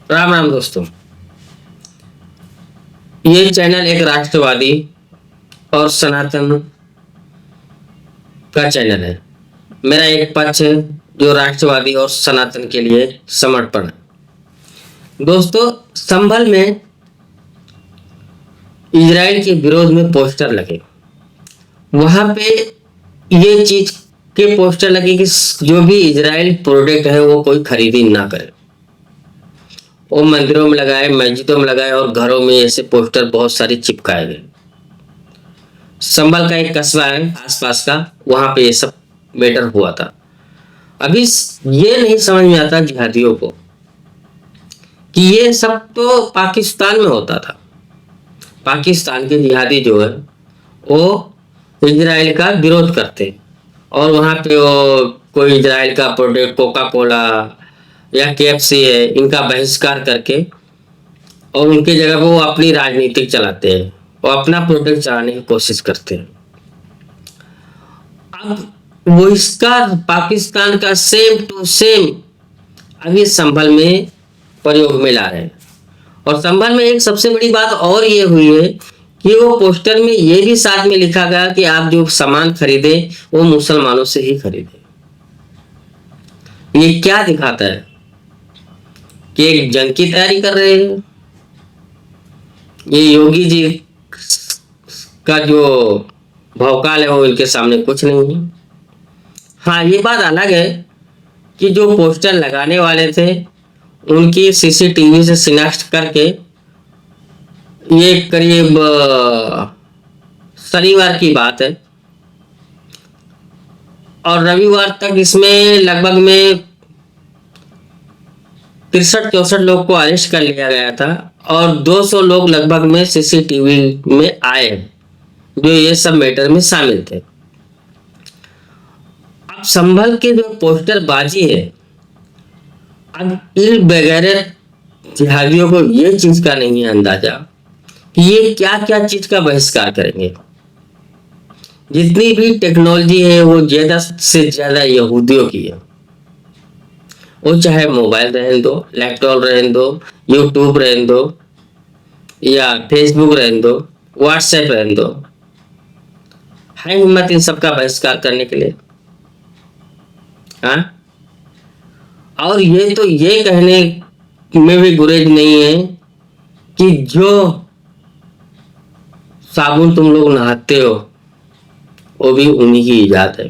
राम राम दोस्तों। ये चैनल एक राष्ट्रवादी और सनातन का चैनल है। मेरा एक पक्ष है जो राष्ट्रवादी और सनातन के लिए समर्पण है। दोस्तों, संभल में इजराइल के विरोध में पोस्टर लगे। वहां पे ये चीज के पोस्टर लगे कि जो भी इजराइल प्रोडक्ट है वो कोई खरीदी ना करे। वो मंदिरों में लगाए, मस्जिदों में लगाए और घरों में ऐसे पोस्टर बहुत सारे चिपकाए गए। संभल का एक कस्बा है आसपास का, वहां पे ये सब मैटर हुआ था। अभी ये नहीं समझ में आता जिहादियों को कि ये सब तो पाकिस्तान में होता था। पाकिस्तान के जिहादी जो है वो इजराइल का विरोध करते और वहां पे वो कोई इजराइल का प्रोडक्ट कोका कोला या केएफसी है इनका बहिष्कार करके और उनके जगह पे वो अपनी राजनीतिक चलाते हैं और अपना प्रोडक्ट चलाने की कोशिश करते हैं। अब वो इसका पाकिस्तान का सेम टू सेम अभी संभल में प्रयोग में ला रहे हैं। और संभल में एक सबसे बड़ी बात और ये हुई है कि वो पोस्टर में ये भी साथ में लिखा गया कि आप जो सामान खरीदे वो मुसलमानों से ही खरीदे। ये क्या दिखाता है कि एक जंग की तैयारी कर रहे हैं। ये योगी जी का जो भौकाल है वो इनके सामने कुछ नहीं है। हाँ, ये बात अलग है कि जो पोस्टर लगाने वाले थे उनकी सीसीटीवी से शिनाख्त करके ये करीब शनिवार की बात है और रविवार तक इसमें लगभग में 63-64 लोग को अरेस्ट कर लिया गया था और 200 लोग लगभग में सीसीटीवी में आए जो ये सब मैटर में शामिल थे। अब संभल के जो पोस्टर बाजी है, अब इन वगैरह जिहादियों को ये चीज का नहीं है अंदाजा कि ये क्या क्या चीज का बहिष्कार करेंगे। जितनी भी टेक्नोलॉजी है वो ज्यादा से ज्यादा यहूदियों की है। वो चाहे मोबाइल रहने दो, लैपटॉप रहने दो, यूट्यूब रहने दो या फेसबुक रहने दो, व्हाट्सएप रहने दो, है हिम्मत इन सबका बहिष्कार करने के लिए। हाँ, और ये तो ये कहने में भी गुरेज नहीं है कि जो साबुन तुम लोग नहाते हो वो भी उन्हीं की इजाद है।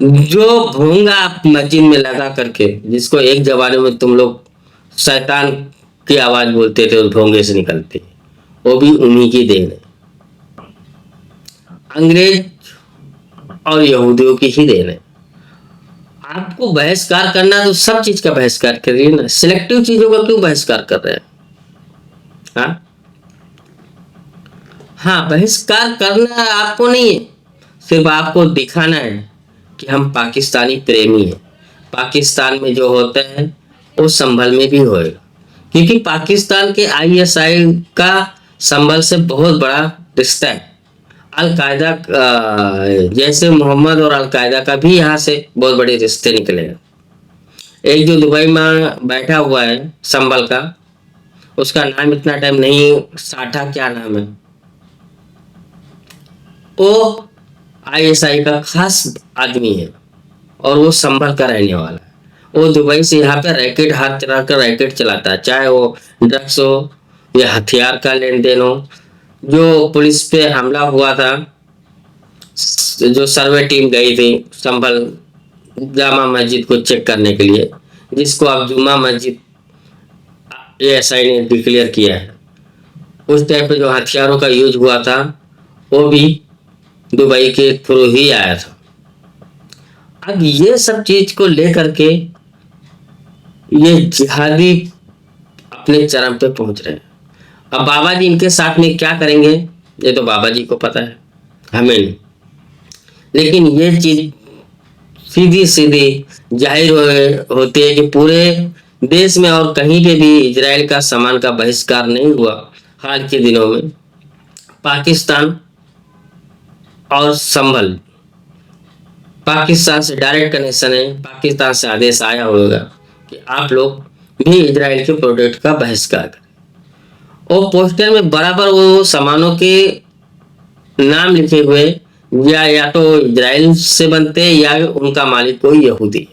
जो भोंगा आप मस्जिद में लगा करके, जिसको एक जमाने में तुम लोग शैतान की आवाज बोलते थे, उस भोंगे से निकलती, वो भी उन्हीं की देन है। अंग्रेज और यहूदियों की ही देन है। आपको बहिष्कार करना तो सब चीज का बहिष्कार करिए ना, सिलेक्टिव चीजों का क्यों बहिष्कार कर रहे हैं। हाँ हाँ, बहिष्कार करना आपको नहीं है, सिर्फ आपको दिखाना है कि हम पाकिस्तानी प्रेमी हैं। पाकिस्तान में जो होता है वो संभल में भी होएगा, क्योंकि पाकिस्तान के आईएसआई का संभल से बहुत बड़ा रिश्ता है। अलकायदा जैसे मोहम्मद और अलकायदा का भी यहाँ से बहुत बड़े रिश्ते निकले हैं। एक जो दुबई में बैठा हुआ है संभल का, उसका नाम इतना टाइम नहीं, साठा क्या नाम है, वो आईएसआई का खास आदमी है और वो संभल का रहने वाला है। वो दुबई से यहाँ पे रैकेट, हाथ चला कर रैकेट चलाता है, चाहे वो ड्रग्स हो या हथियार का लेन देन हो। जो पुलिस पे हमला हुआ था, जो सर्वे टीम गई थी संभल जामा मस्जिद को चेक करने के लिए, जिसको अब जुमा मस्जिद एएसआई ने डिक्लेयर किया है, उस टाइप पे जो हथियारों का यूज हुआ था वो भी दुबई के थ्रू ही आया था। अब ये सब चीज को लेकर के ये जिहादी अपने चरम पे पहुंच रहे हैं। अब बाबा जी इनके साथ में क्या करेंगे ये तो बाबा जी को पता है, हमें नहीं। लेकिन ये चीज सीधी सीधी जाहिर होती है कि पूरे देश में और कहीं पे भी इजराइल का सामान का बहिष्कार नहीं हुआ हाल के दिनों में। पाकिस्तान और संभल, पाकिस्तान से डायरेक्ट कनेक्शन है, पाकिस्तान से आदेश आया होगा कि आप लोग भी इजराइल के प्रोडक्ट का बहिष्कार करें। और पोस्टर में बराबर वो सामानों के नाम लिखे हुए, या तो इजराइल से बनते हैं या उनका मालिक कोई यहूदी है।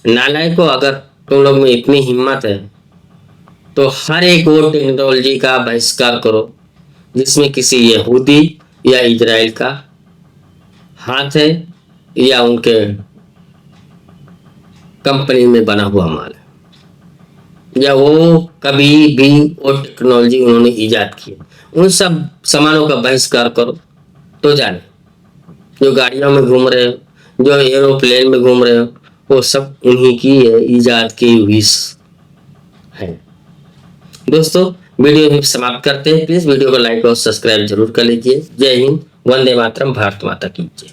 नालायक को, अगर तुम लोग में इतनी हिम्मत है तो हर एक वो टेक्नोलॉजी का बहिष्कार करो जिसमें किसी यहूदी या इजराइल का हाथ है या उनके कंपनी में बना हुआ माल है, या वो कभी भी वो टेक्नोलॉजी उन्होंने इजाद की, उन सब सामानों का बहिष्कार करो। तो जाने जो गाड़ियों में घूम रहे हो, जो एरोप्लेन में घूम रहे हो, वो सब उन्हीं की इजाद की हुई है। दोस्तों, वीडियो भी समाप्त करते हैं। प्लीज वीडियो को लाइक और सब्सक्राइब जरूर कर लीजिए। जय हिंद, वंदे मातरम, भारत माता की जय।